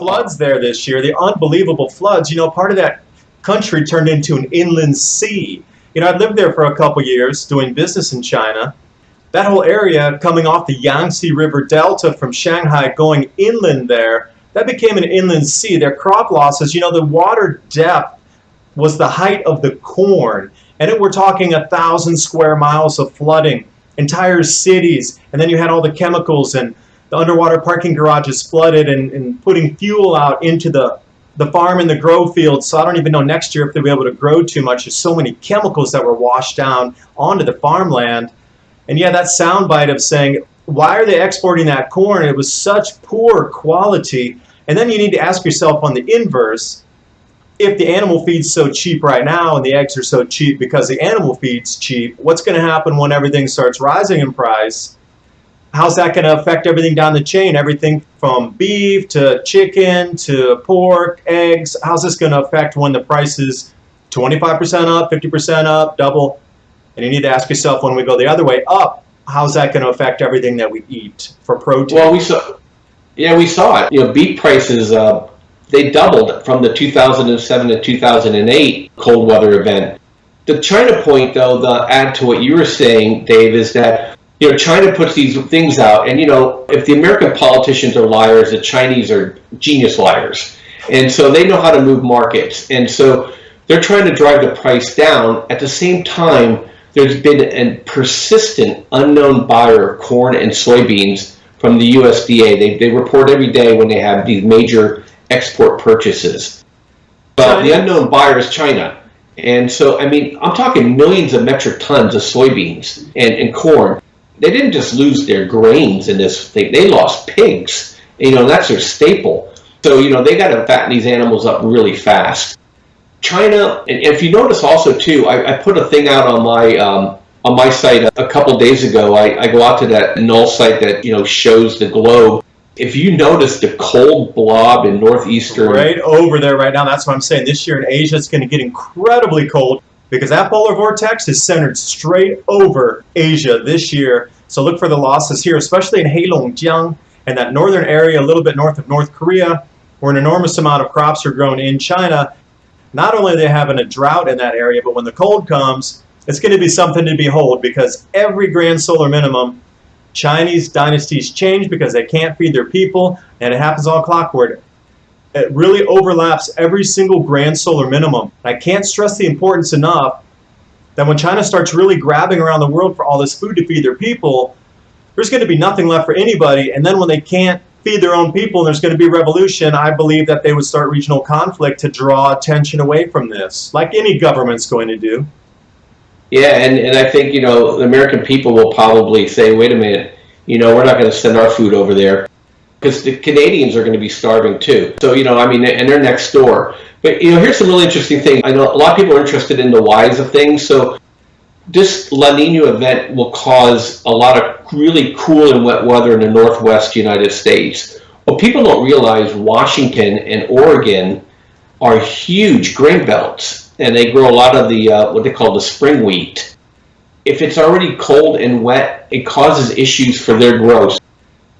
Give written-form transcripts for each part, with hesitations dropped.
Floods there this year, the unbelievable floods. Part of that country turned into an inland sea. I'd lived there for a couple years doing business in China. That whole area coming off the Yangtze River Delta from Shanghai going inland there, that became an inland sea. Their crop losses, the water depth was the height of the corn. And we're talking 1,000 square miles of flooding, entire cities. And then you had all the chemicals and the underwater parking garages flooded and putting fuel out into the farm and the grow fields. So I don't even know next year if they'll be able to grow too much. There's so many chemicals that were washed down onto the farmland. And yeah, that soundbite of saying, why are they exporting that corn? It was such poor quality. And then you need to ask yourself on the inverse, if the animal feed's so cheap right now and the eggs are so cheap because the animal feed's cheap, what's going to happen when everything starts rising in price? How's that going to affect everything down the chain? Everything from beef to chicken to pork, eggs. How's this going to affect when the price is 25% up, 50% up, double? And you need to ask yourself, when we go the other way up, how's that going to affect everything that we eat for protein? Well, we saw it. Beef prices, they doubled from the 2007 to 2008 cold weather event. The China point, though, the add to what you were saying, Dave, is that China puts these things out, and if the American politicians are liars, the Chinese are genius liars, and so they know how to move markets, and so they're trying to drive the price down. At the same time, there's been a persistent unknown buyer of corn and soybeans from the USDA. They report every day when they have these major export purchases. But the unknown buyer is China. And so, I'm talking millions of metric tons of soybeans and corn. They didn't just lose their grains in this thing. They lost pigs. That's their staple. So, they got to fatten these animals up really fast. China, and if you notice also too, I put a thing out on my site a couple days ago. I go out to that null site that shows the globe. If you notice the cold blob in northeastern, right over there right now, that's what I'm saying. This year in Asia, it's going to get incredibly cold because that polar vortex is centered straight over Asia this year. So look for the losses here, especially in Heilongjiang and that northern area, a little bit north of North Korea, where an enormous amount of crops are grown in China. Not only are they having a drought in that area, but when the cold comes, it's going to be something to behold, because every grand solar minimum, Chinese dynasties change because they can't feed their people, and it happens all clockwork. It really overlaps every single grand solar minimum. I can't stress the importance enough that when China starts really grabbing around the world for all this food to feed their people, there's going to be nothing left for anybody. And then when they can't feed their own people and there's going to be revolution, I believe that they would start regional conflict to draw attention away from this, like any government's going to do. Yeah, and I think, the American people will probably say, wait a minute, we're not going to send our food over there, because the Canadians are going to be starving too. So, and they're next door. But, here's some really interesting things. I know a lot of people are interested in the whys of things. So this La Nina event will cause a lot of really cool and wet weather in the northwest United States. What people don't realize, Washington and Oregon are huge grain belts, and they grow a lot of the what they call the spring wheat. If it's already cold and wet, it causes issues for their growth.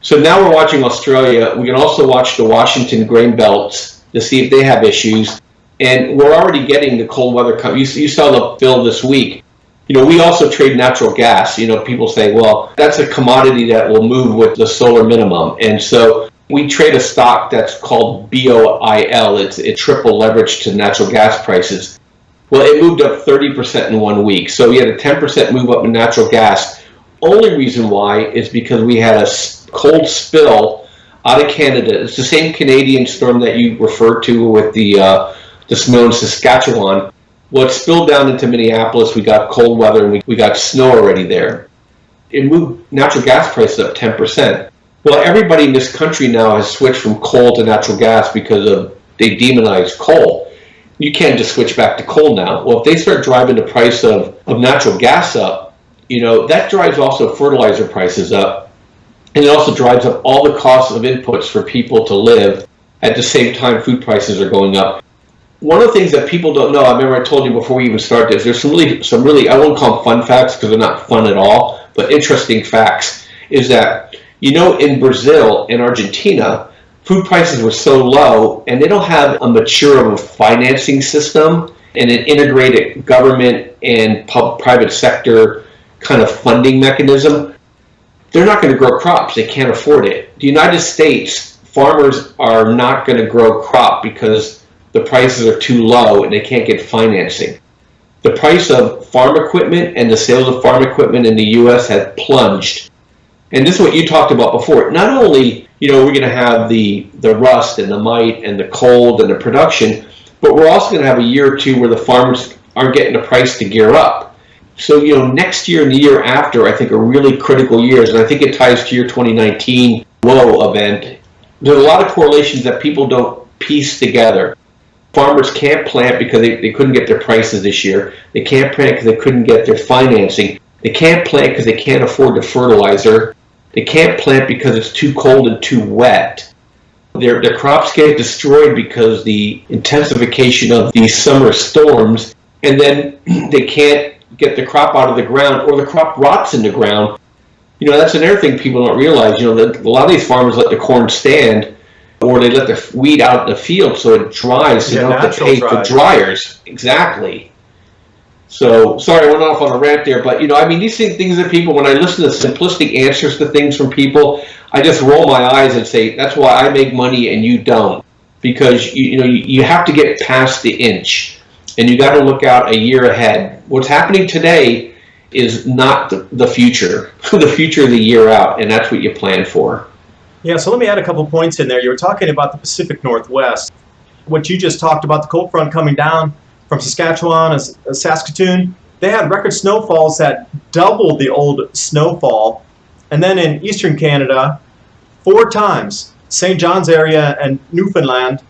So now we're watching Australia. We can also watch the Washington grain belts to see if they have issues. And we're already getting the cold weather come. You saw the bill this week. We also trade natural gas. People say, well, that's a commodity that will move with the solar minimum. And so we trade a stock that's called BOIL. It's triple leverage to natural gas prices. Well, it moved up 30% in 1 week. So we had a 10% move up in natural gas. Only reason why is because we had a cold spill out of Canada. It's the same Canadian storm that you referred to with the snow in Saskatchewan. Well, it spilled down into Minneapolis. We got cold weather, and we got snow already there. It moved natural gas prices up 10%. Well, everybody in this country now has switched from coal to natural gas because they demonize coal. You can't just switch back to coal now. Well, if they start driving the price of natural gas up, that drives also fertilizer prices up. And it also drives up all the costs of inputs for people to live. At the same time, food prices are going up. One of the things that people don't know, I remember I told you before we even start this, there's some really, I won't call them fun facts because they're not fun at all, but interesting facts, is that, in Brazil and Argentina, food prices were so low, and they don't have a mature financing system and an integrated government and private sector kind of funding mechanism. They're not going to grow crops. They can't afford it. The United States, farmers are not going to grow crop because the prices are too low and they can't get financing. The price of farm equipment and the sales of farm equipment in the U.S. has plunged. And this is what you talked about before. Not only, we're going to have the rust and the mite and the cold and the production, but we're also going to have a year or two where the farmers aren't getting the price to gear up. So, next year and the year after, I think, are really critical years. And I think it ties to your 2019 low event. There's a lot of correlations that people don't piece together. Farmers can't plant because they couldn't get their prices this year. They can't plant because they couldn't get their financing. They can't plant because they can't afford the fertilizer. They can't plant because it's too cold and too wet. Their crops get destroyed because the intensification of these summer storms, and then they can't get the crop out of the ground, or the crop rots in the ground. That's another thing people don't realize. That a lot of these farmers let the corn stand, or they let the wheat out in the field so it dries, so you don't have to pay for dryers. Exactly. So, sorry, I went off on a rant there, but, these things that people, when I listen to simplistic answers to things from people, I just roll my eyes and say, that's why I make money and you don't. Because, you have to get past the inch, and you got to look out a year ahead. What's happening today is not the future. The future of the year out, and that's what you plan for. Yeah, so let me add a couple points in there. You were talking about the Pacific Northwest. What you just talked about, the cold front coming down from Saskatchewan and Saskatoon, they had record snowfalls that doubled the old snowfall. And then in eastern Canada, 4 times, St. John's area and Newfoundland,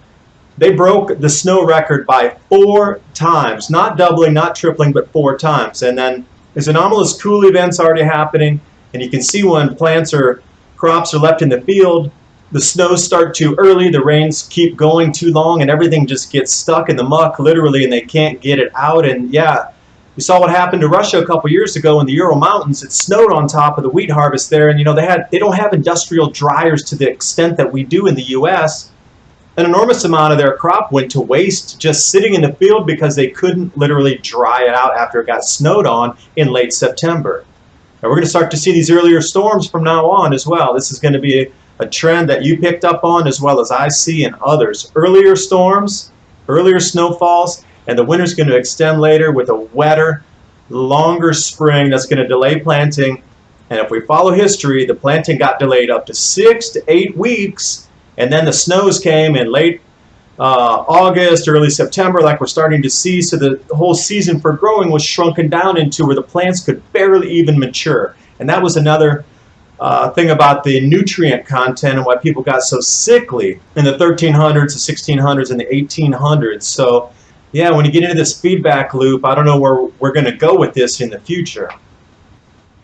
they broke the snow record by 4 times. Not doubling, not tripling, but 4 times. And then there's anomalous cool events already happening, and you can see when crops are left in the field, the snows start too early, the rains keep going too long, and everything just gets stuck in the muck, literally, and they can't get it out. And yeah, we saw what happened to Russia a couple years ago in the Ural Mountains. It snowed on top of the wheat harvest there, and they don't have industrial dryers to the extent that we do in the U.S. An enormous amount of their crop went to waste just sitting in the field because they couldn't literally dry it out after it got snowed on in late September. And we're going to start to see these earlier storms from now on as well. This is going to be a trend that you picked up on as well as I see in others. Earlier storms, earlier snowfalls, and the winter's going to extend later with a wetter, longer spring that's going to delay planting. And if we follow history, the planting got delayed up to 6 to 8 weeks, and then the snows came in late August, early September, like we're starting to see. So the whole season for growing was shrunken down into where the plants could barely even mature. And that was another thing about the nutrient content and why people got so sickly in the 1300s, the 1600s, and the 1800s. So yeah, when you get into this feedback loop, I don't know where we're going to go with this in the future.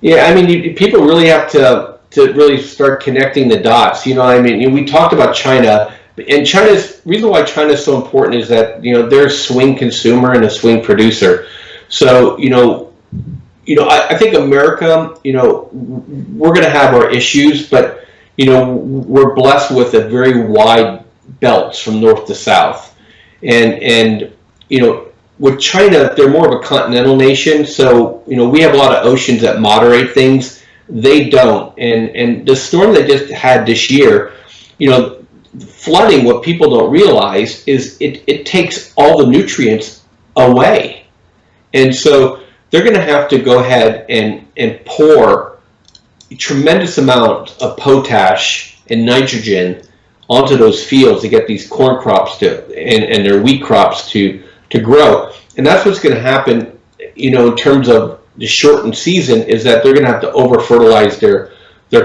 Yeah, people really have to really start connecting the dots. We talked about China. And the reason why China is so important is that, they're a swing consumer and a swing producer. So, I think America, we're going to have our issues, but, we're blessed with a very wide belts from north to south. And with China, they're more of a continental nation. So, we have a lot of oceans that moderate things. They don't. And the storm they just had this year, flooding, what people don't realize is it takes all the nutrients away. And so they're going to have to go ahead and pour a tremendous amount of potash and nitrogen onto those fields to get these corn crops and their wheat crops to grow. And that's what's going to happen, in terms of the shortened season, is that they're going to have to over-fertilize their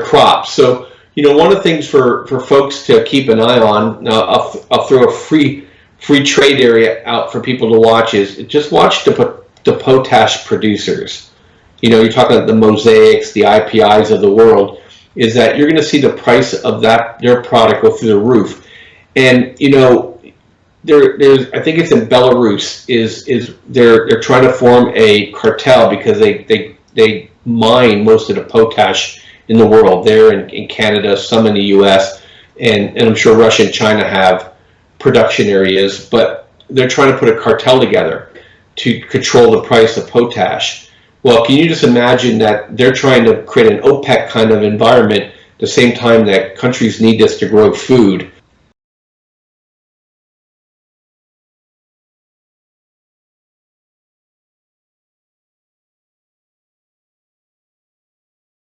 crops. So, one of the things for folks to keep an eye on, I'll throw a free trade area out for people to watch, is just watch the potash producers. You're talking about the Mosaics, the IPIs of the world, is that you're going to see the price of their product go through the roof. And, there's, I think it's in Belarus, is they're trying to form a cartel because they mine most of the potash in the world, there in Canada, some in the U.S., and I'm sure Russia and China have production areas, but they're trying to put a cartel together to control the price of potash. Well, can you just imagine that they're trying to create an OPEC kind of environment at the same time that countries need this to grow food?